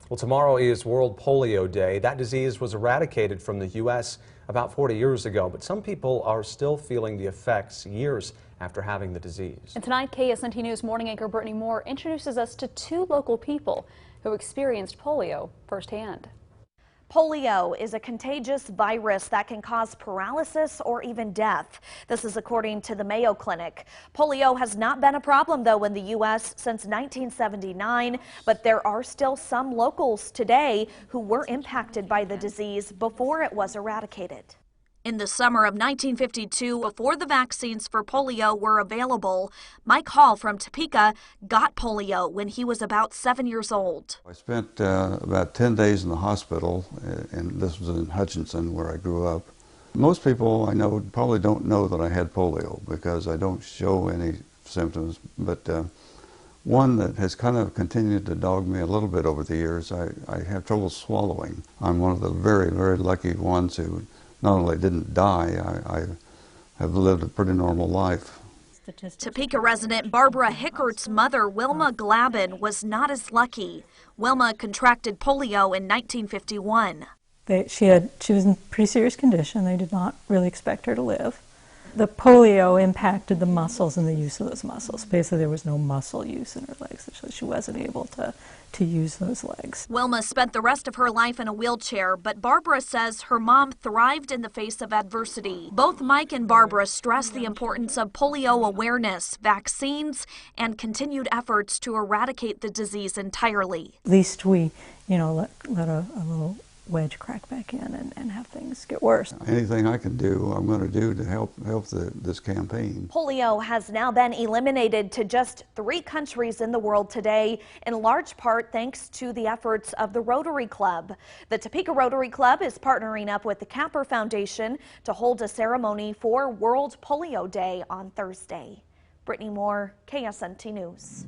Well, tomorrow is World Polio Day. That disease was eradicated from the U.S. about 40 years ago, but some people are still feeling the effects years after having the disease. And tonight, KSNT News morning anchor Brittany Moore introduces us to two local people who experienced polio firsthand. Polio is a contagious virus that can cause paralysis or even death. This is according to the Mayo Clinic. Polio has not been a problem, though, in the U.S. since 1979, but there are still some locals today who were impacted by the disease before it was eradicated. In the summer of 1952, before the vaccines for polio were available, Mike Hall from Topeka got polio when he was about 7 years old. I spent about 10 days in the hospital, and this was in Hutchinson, where I grew up. Most people I know probably don't know that I had polio because I don't show any symptoms, but one that has kind of continued to dog me a little bit over the years, I have trouble swallowing. I'm one of the very, very lucky ones who not only didn't die, I have lived a pretty normal life. Topeka resident Barbara Hickert's mother, Wilma Glabin, was not as lucky. Wilma contracted polio in 1951. She was in pretty serious condition. They did not really expect her to live. The polio impacted the muscles and the use of those muscles. Basically, there was no muscle use in her legs, so she wasn't able to use those legs. Wilma spent the rest of her life in a wheelchair, but Barbara says her mom thrived in the face of adversity. Both Mike and Barbara stress the importance of polio awareness, vaccines, and continued efforts to eradicate the disease entirely. At least we, let a little wedge crack back in and have things get worse. Anything I can do, I'm going to do to help this campaign. Polio has now been eliminated to just 3 countries in the world today, in large part thanks to the efforts of the Rotary Club. The Topeka Rotary Club is partnering up with the Capper Foundation to hold a ceremony for World Polio Day on Thursday. Brittany Moore, KSNT News.